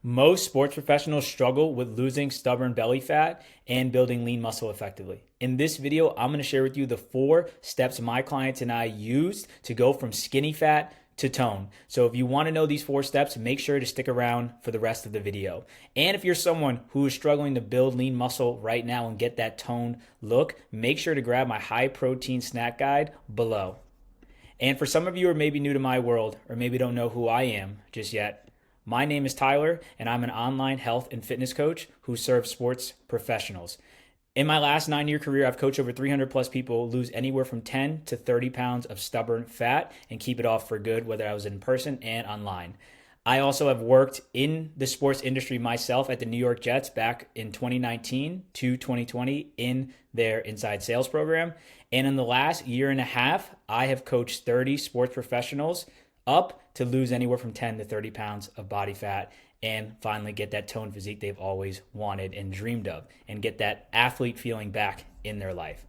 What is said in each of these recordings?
Most sports professionals struggle with losing stubborn belly fat and building lean muscle effectively. In this video, I'm going to share with you the 4 steps my clients and I used to go from skinny fat to tone. So if you want to know these 4 steps, make sure to stick around for the rest of the video. And if you're someone who is struggling to build lean muscle right now and get that toned look, make sure to grab my high protein snack guide below. And for some of you who are maybe new to my world or maybe don't know who I am just yet, my name is Tyler, and I'm an online health and fitness coach who serves sports professionals. In my last 9-year career, I've coached over 300 plus people lose anywhere from 10 to 30 pounds of stubborn fat and keep it off for good, whether I was in person and online. I also have worked in the sports industry myself at the New York Jets back in 2019 to 2020 in their inside sales program. And in the last year and a half, I have coached 30 sports professionals up to lose anywhere from 10 to 30 pounds of body fat and finally get that toned physique they've always wanted and dreamed of and get that athlete feeling back in their life.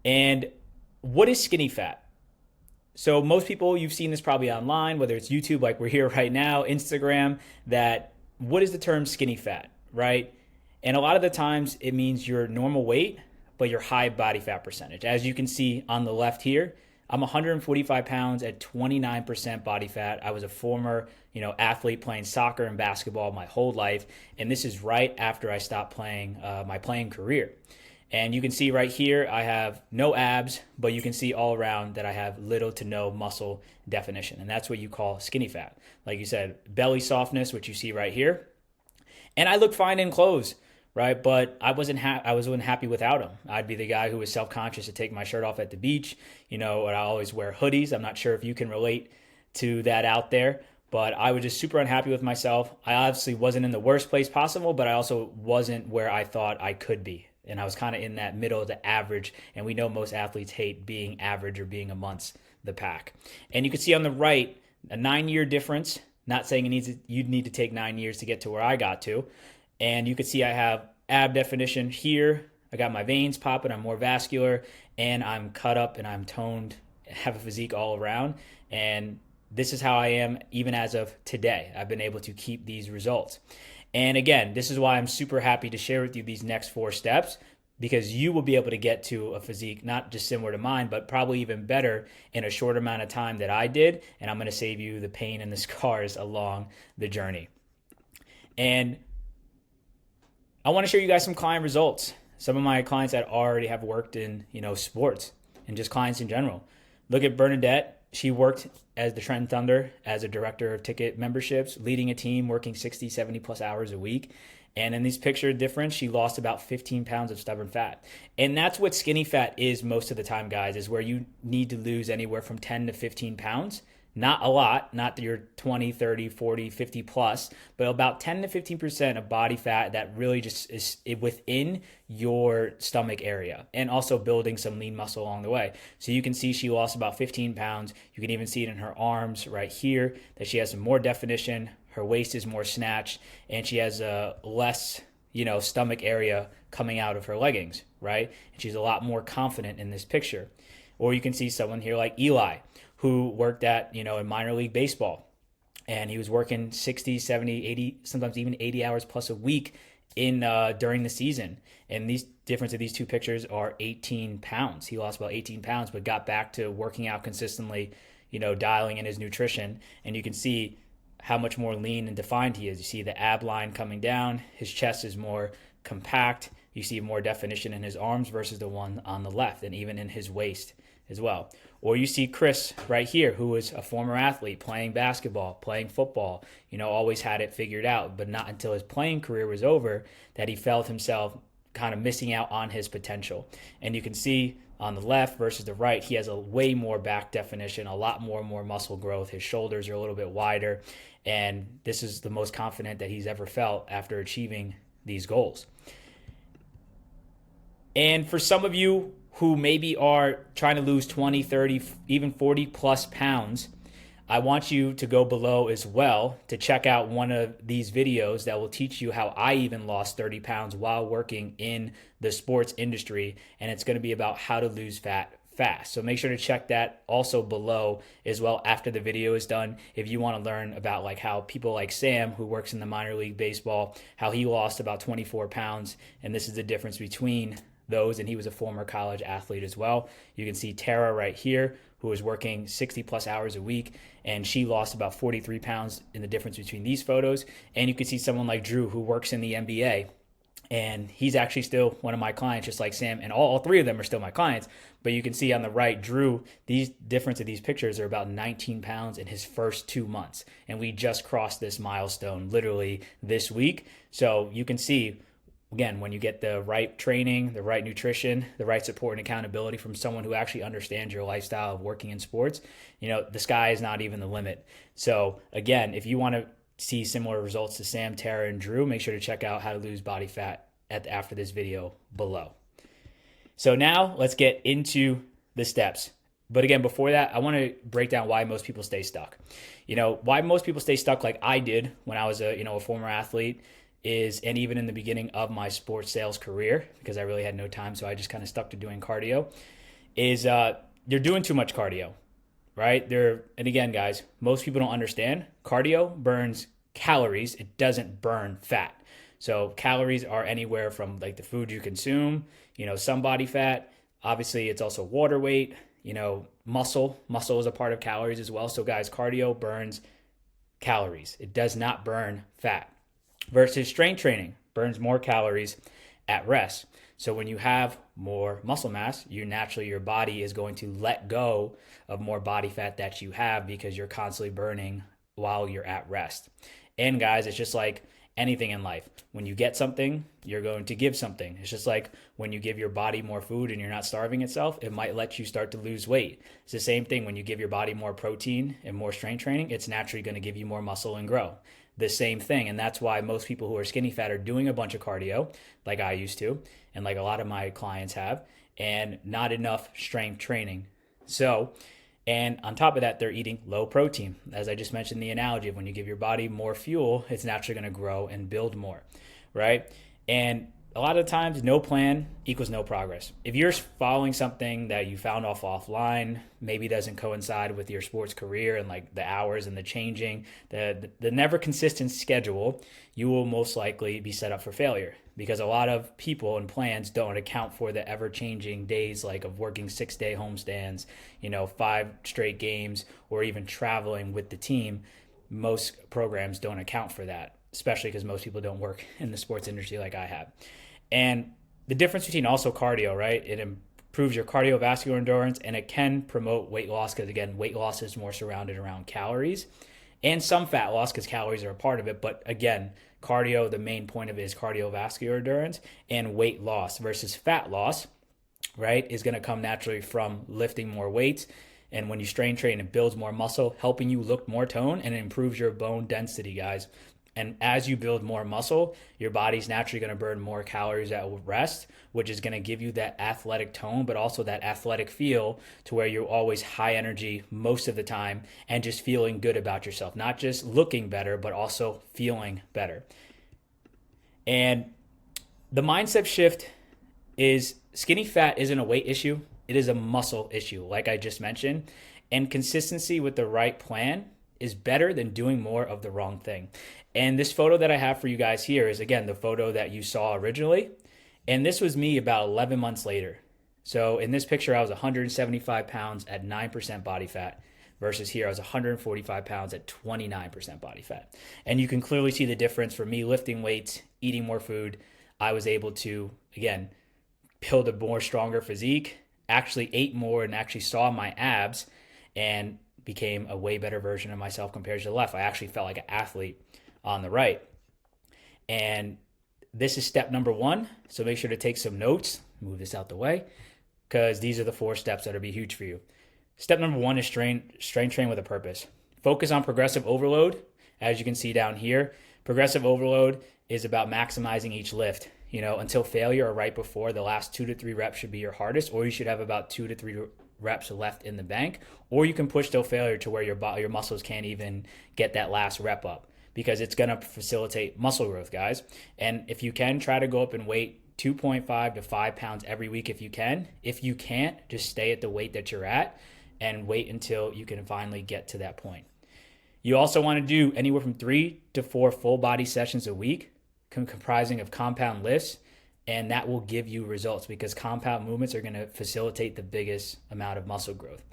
And what is skinny fat? So most people, you've seen this probably online, whether it's YouTube like we're here right now, Instagram, that what is the term skinny fat, right? And a lot of the times it means your normal weight, but your high body fat percentage. As you can see on the left here, I'm 145 pounds at 29% body fat. I was a former, athlete playing soccer and basketball my whole life. And this is right after I stopped playing my playing career. And you can see right here, I have no abs, but you can see all around that I have little to no muscle definition. And that's what you call skinny fat. Like you said, belly softness, which you see right here. And I look fine in clothes, right? But I wasn't happy without them. I'd be the guy who was self-conscious to take my shirt off at the beach, and I always wear hoodies. I'm not sure if you can relate to that out there, but I was just super unhappy with myself. I obviously wasn't in the worst place possible, but I also wasn't where I thought I could be. And I was kind of in that middle of the average, and we know most athletes hate being average or being amongst the pack. And you can see on the right, a 9-year difference, not saying you'd need to take 9 years to get to where I got to. And you can see I have ab definition here. I got my veins popping. I'm more vascular, and I'm cut up, and I'm toned, have a physique all around. And this is how I am even as of today. I've been able to keep these results. And again, this is why I'm super happy to share with you these next 4 steps, because you will be able to get to a physique not just similar to mine, but probably even better in a short amount of time that I did. And I'm going to save you the pain and the scars along the journey. And I want to show you guys some client results. Some of my clients that already have worked in, sports and just clients in general. Look at Bernadette. She worked as the Trent Thunder as a director of ticket memberships, leading a team, working 60, 70 plus hours a week. And in these picture difference, she lost about 15 pounds of stubborn fat. And that's what skinny fat is most of the time, guys, is where you need to lose anywhere from 10 to 15 pounds. Not a lot, not your 20, 30, 40, 50 plus, but about 10 to 15% of body fat that really just is within your stomach area, and also building some lean muscle along the way. So you can see she lost about 15 pounds. You can even see it in her arms right here that she has some more definition. Her waist is more snatched, and she has a less, stomach area coming out of her leggings, right? And she's a lot more confident in this picture. Or you can see someone here like Eli, who worked at, in minor league baseball. And he was working 60, 70, 80, sometimes even 80 hours plus a week during the season. And these difference of these 2 pictures are 18 pounds. He lost about 18 pounds, but got back to working out consistently, dialing in his nutrition. And you can see how much more lean and defined he is. You see the ab line coming down. His chest is more compact. You see more definition in his arms versus the one on the left, and even in his waist as well. Or you see Chris right here, who was a former athlete playing basketball, playing football, always had it figured out, but not until his playing career was over that he felt himself kind of missing out on his potential. And you can see on the left versus the right, he has a way more back definition, a lot more muscle growth. His shoulders are a little bit wider. And this is the most confident that he's ever felt after achieving these goals. And for some of you who maybe are trying to lose 20, 30, even 40 plus pounds, I want you to go below as well to check out one of these videos that will teach you how I even lost 30 pounds while working in the sports industry. And it's going to be about how to lose fat fast. So make sure to check that also below as well after the video is done. If you want to learn about like how people like Sam, who works in the minor league baseball, how he lost about 24 pounds. And this is the difference between those. And he was a former college athlete as well. You can see Tara right here, who was working 60 plus hours a week, and she lost about 43 pounds in the difference between these photos. And you can see someone like Drew, who works in the NBA, and he's actually still one of my clients, just like Sam, and all three of them are still my clients. But you can see on the right, Drew, these difference of these pictures are about 19 pounds in his first 2 months. And we just crossed this milestone literally this week. So you can see, again, when you get the right training, the right nutrition, the right support and accountability from someone who actually understands your lifestyle of working in sports, the sky is not even the limit. So again, if you want to see similar results to Sam, Tara, and Drew, make sure to check out How to Lose Body Fat after this video below. So now let's get into the steps. But again, before that, I want to break down why most people stay stuck. Why most people stay stuck like I did when I was a former athlete and even in the beginning of my sports sales career, because I really had no time, so I just kind of stuck to doing cardio, is you're doing too much cardio. Right? And again, guys, most people don't understand. Cardio burns calories. It doesn't burn fat. So calories are anywhere from like the food you consume, some body fat. Obviously, it's also water weight, muscle. Muscle is a part of calories as well. So guys, cardio burns calories. It does not burn fat. Versus strength training burns more calories at rest. So when you have more muscle mass, your body is going to let go of more body fat that you have because you're constantly burning while you're at rest. And guys, it's just like anything in life. When you get something, you're going to give something. It's just like when you give your body more food and you're not starving itself, it might let you start to lose weight. It's the same thing when you give your body more protein and more strength training, it's naturally going to give you more muscle and grow. The same thing. And that's why most people who are skinny fat are doing a bunch of cardio, like I used to, and like a lot of my clients have, and not enough strength training. And on top of that, they're eating low protein. As I just mentioned, the analogy of when you give your body more fuel, it's naturally going to grow and build more, right? And a lot of times, no plan equals no progress. If you're following something that you found offline, maybe doesn't coincide with your sports career and like the hours and the changing, the never consistent schedule, you will most likely be set up for failure, because a lot of people and plans don't account for the ever-changing days, like of working 6-day homestands, 5 straight games, or even traveling with the team. Most programs don't account for that, especially because most people don't work in the sports industry like I have. And the difference between also cardio, right? It improves your cardiovascular endurance, and it can promote weight loss because, again, weight loss is more surrounded around calories and some fat loss because calories are a part of it. But again, cardio, the main point of it is cardiovascular endurance, and weight loss versus fat loss, right, is going to come naturally from lifting more weights. And when you strength train, it builds more muscle, helping you look more toned, and it improves your bone density, guys. And as you build more muscle, your body's naturally going to burn more calories at rest, which is going to give you that athletic tone, but also that athletic feel to where you're always high energy most of the time and just feeling good about yourself. Not just looking better, but also feeling better. And the mindset shift is skinny fat isn't a weight issue. It is a muscle issue, like I just mentioned. And consistency with the right plan is better than doing more of the wrong thing. And this photo that I have for you guys here is, again, the photo that you saw originally. And this was me about 11 months later. So in this picture, I was 175 pounds at 9% body fat versus here I was 145 pounds at 29% body fat. And you can clearly see the difference for me lifting weights, eating more food. I was able to, again, build a more stronger physique, actually ate more and actually saw my abs and became a way better version of myself compared to the left. I actually felt like an athlete on the right. And this is step number 1. So make sure to take some notes, move this out the way, because these are the 4 steps that will be huge for you. Step number 1 is strength train with a purpose. Focus on progressive overload. As you can see down here, progressive overload is about maximizing each lift. Until failure or right before, the last 2 to 3 reps should be your hardest, or you should have about 2 to 3 reps left in the bank, or you can push till failure to where your muscles can't even get that last rep up, because it's going to facilitate muscle growth, guys. And if you can, try to go up in weight 2.5 to 5 pounds every week if you can. If you can't, just stay at the weight that you're at and wait until you can finally get to that point. You also want to do anywhere from 3 to 4 full body sessions a week, comprising of compound lifts, and that will give you results because compound movements are going to facilitate the biggest amount of muscle growth.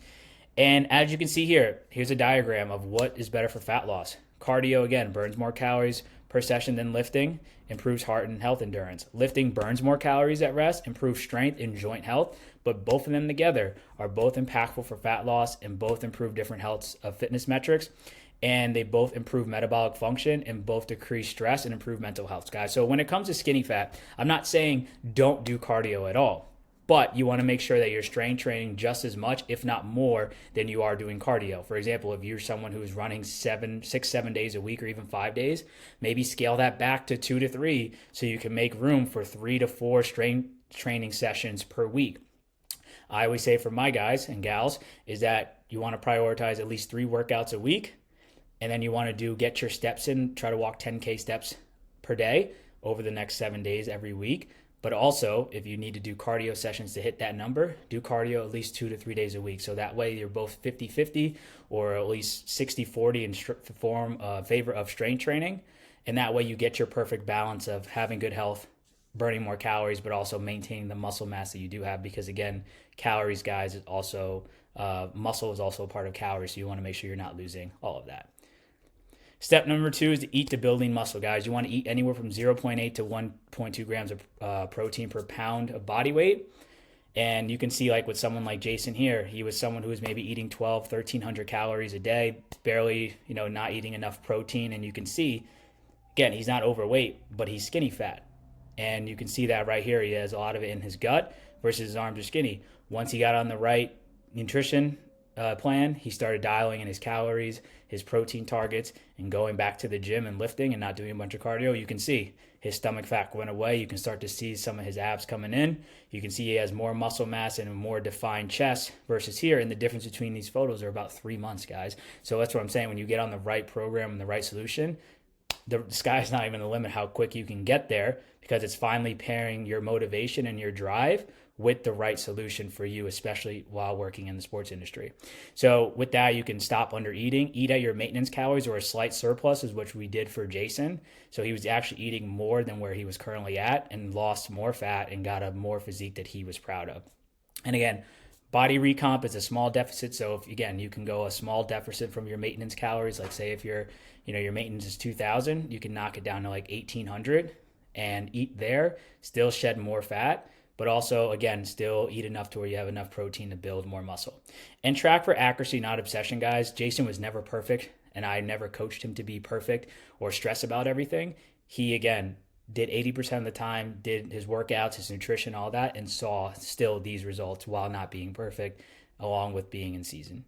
And as you can see here, here's a diagram of what is better for fat loss. Cardio, again, burns more calories per session than lifting, improves heart and health endurance. Lifting burns more calories at rest, improves strength and joint health, but both of them together are both impactful for fat loss and both improve different health fitness metrics. And they both improve metabolic function and both decrease stress and improve mental health, guys. So when it comes to skinny fat, I'm not saying don't do cardio at all, but you want to make sure that you're strength training just as much, if not more, than you are doing cardio. For example, if you're someone who's running 7 days a week or even 5 days, maybe scale that back to 2 to 3 so you can make room for 3 to 4 strength training sessions per week. I always say for my guys and gals is that you want to prioritize at least 3 workouts a week. And then you want to get your steps in, try to walk 10K steps per day over the next 7 days every week. But also, if you need to do cardio sessions to hit that number, do cardio at least 2 to 3 days a week. So that way you're both 50-50 or at least 60-40 in favor of strength training. And that way you get your perfect balance of having good health, burning more calories, but also maintaining the muscle mass that you do have. Because again, calories, guys, is also, muscle is also a part of calories. So you want to make sure you're not losing all of that. Step number 2 is to eat the building muscle, guys. You want to eat anywhere from 0.8 to 1.2 grams of protein per pound of body weight. And you can see like with someone like Jason here, he was someone who was maybe eating 1,300 calories a day, barely, not eating enough protein. And you can see, again, he's not overweight, but he's skinny fat. And you can see that right here. He has a lot of it in his gut versus his arms are skinny. Once he got on the right nutrition plan, he started dialing in his calories, his protein targets, and going back to the gym and lifting and not doing a bunch of cardio. You can see his stomach fat went away. You can start to see some of his abs coming in. You can see he has more muscle mass and a more defined chest versus here. And the difference between these photos are about 3 months, guys. So that's what I'm saying. When you get on the right program and the right solution, the sky's not even the limit how quick you can get there, because it's finally pairing your motivation and your drive with the right solution for you, especially while working in the sports industry. So with that, you can stop under eating, eat at your maintenance calories or a slight surplus, is what we did for Jason. So he was actually eating more than where he was currently at and lost more fat and got a more physique that he was proud of. And again, body recomp is a small deficit. So if, again, you can go a small deficit from your maintenance calories, like say if your maintenance is 2,000, you can knock it down to like 1,800 and eat there, still shed more fat, but also, again, still eat enough to where you have enough protein to build more muscle. And track for accuracy, not obsession, guys. Jason was never perfect, and I never coached him to be perfect or stress about everything. He, again, did 80% of the time, did his workouts, his nutrition, all that, and saw still these results while not being perfect, along with being in season.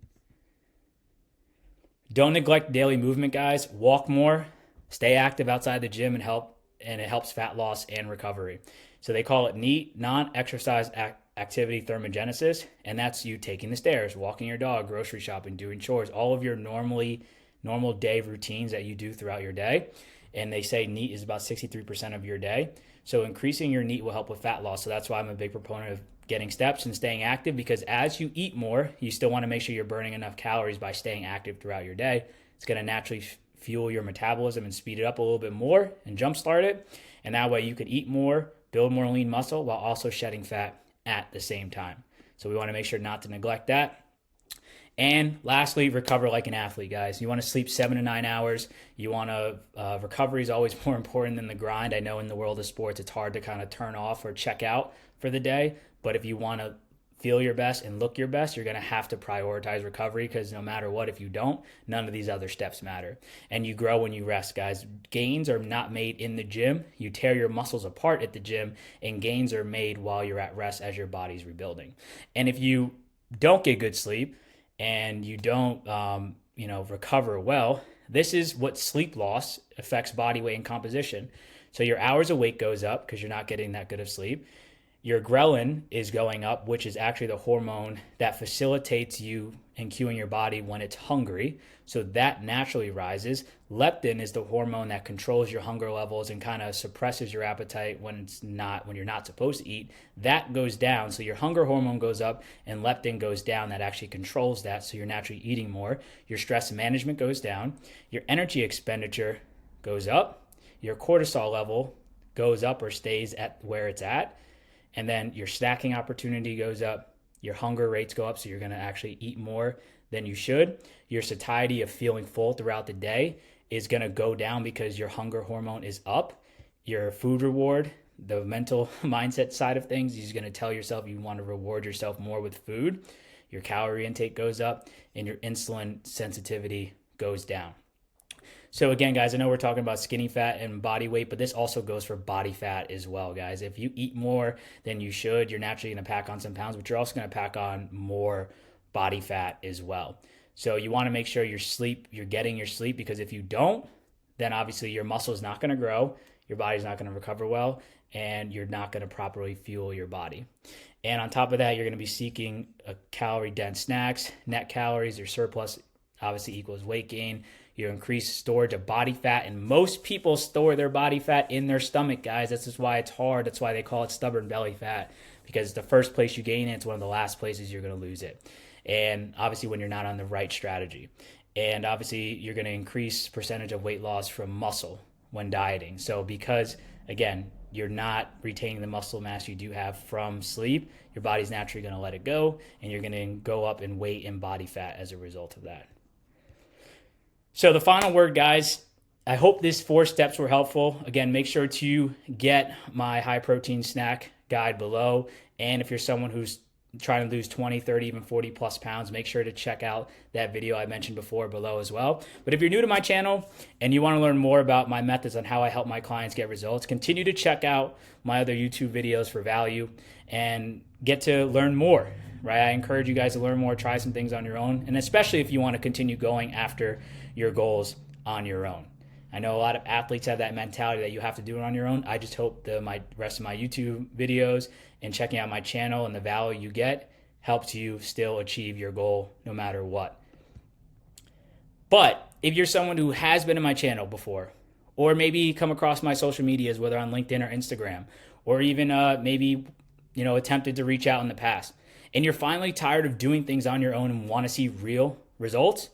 Don't neglect daily movement, guys. Walk more, stay active outside the gym, and it helps fat loss and recovery. So they call it NEAT, non-exercise activity thermogenesis, and that's you taking the stairs, walking your dog, grocery shopping, doing chores, all of your normal day routines that you do throughout your day. And they say NEAT is about 63% of your day. So increasing your NEAT will help with fat loss. So that's why I'm a big proponent of getting steps and staying active, because as you eat more, you still want to make sure you're burning enough calories by staying active throughout your day. It's going to naturally fuel your metabolism and speed it up a little bit more and jumpstart it. And that way you can eat more, build more lean muscle while also shedding fat at the same time. So we want to make sure not to neglect that. And lastly, recover like an athlete, guys. You want to sleep 7 to 9 hours. You want to, recovery is always more important than the grind. I know in the world of sports, it's hard to kind of turn off or check out for the day. But if you want to feel your best and look your best, you're going to have to prioritize recovery, because no matter what, if you don't, none of these other steps matter. And you grow when you rest, guys. Gains are not made in the gym. You tear your muscles apart at the gym, and gains are made while you're at rest as your body's rebuilding. And if you don't get good sleep and you don't, recover well, this is what sleep loss affects body weight and composition. So your hours awake goes up because you're not getting that good of sleep. Your ghrelin is going up, which is actually the hormone that facilitates you and cueing your body when it's hungry. So that naturally rises. Leptin is the hormone that controls your hunger levels and kind of suppresses your appetite when you're not supposed to eat. That goes down. So your hunger hormone goes up and leptin goes down. That actually controls that. So you're naturally eating more. Your stress management goes down. Your energy expenditure goes up. Your cortisol level goes up or stays at where it's at. And then your snacking opportunity goes up, your hunger rates go up, so you're gonna actually eat more than you should. Your satiety of feeling full throughout the day is gonna go down because your hunger hormone is up. Your food reward, the mental mindset side of things, is gonna tell yourself you wanna reward yourself more with food. Your calorie intake goes up and your insulin sensitivity goes down. So again, guys, I know we're talking about skinny fat and body weight, but this also goes for body fat as well, guys. If you eat more than you should, you're naturally going to pack on some pounds, but you're also going to pack on more body fat as well. So you want to make sure you're getting your sleep, because if you don't, then obviously your muscle is not going to grow, your body's not going to recover well, and you're not going to properly fuel your body. And on top of that, you're going to be seeking calorie-dense snacks. Net calories or surplus obviously equals weight gain. You increase storage of body fat, and most people store their body fat in their stomach, guys. This is why it's hard. That's why they call it stubborn belly fat, because the first place you gain it, it's one of the last places you're going to lose it. And obviously when you're not on the right strategy. And obviously you're going to increase percentage of weight loss from muscle when dieting. So because, again, you're not retaining the muscle mass you do have from sleep, your body's naturally going to let it go, and you're going to go up in weight and body fat as a result of that. So the final word, guys, I hope these 4 steps were helpful. Again, make sure to get my high protein snack guide below. And if you're someone who's trying to lose 20, 30, even 40 plus pounds, make sure to check out that video I mentioned before below as well. But if you're new to my channel and you want to learn more about my methods on how I help my clients get results, continue to check out my other YouTube videos for value and get to learn more, right? I encourage you guys to learn more, try some things on your own, and especially if you want to continue going after your goals on your own. I know a lot of athletes have that mentality that you have to do it on your own. I just hope the rest of my YouTube videos and checking out my channel and the value you get helps you still achieve your goal no matter what. But if you're someone who has been in my channel before, or maybe come across my social medias, whether on LinkedIn or Instagram, or even maybe attempted to reach out in the past, and you're finally tired of doing things on your own and want to see real results,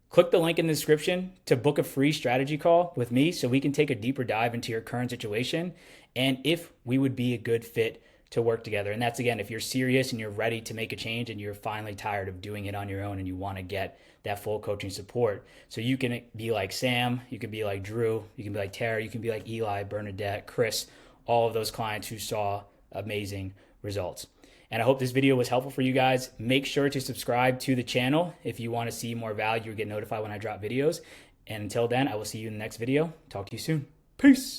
click the link in the description to book a free strategy call with me so we can take a deeper dive into your current situation and if we would be a good fit to work together. And that's, again, if you're serious and you're ready to make a change and you're finally tired of doing it on your own and you want to get that full coaching support. So you can be like Sam, you can be like Drew, you can be like Tara, you can be like Eli, Bernadette, Chris, all of those clients who saw amazing results. And I hope this video was helpful for you guys. Make sure to subscribe to the channel if you want to see more value or get notified when I drop videos. And until then, I will see you in the next video. Talk to you soon. Peace.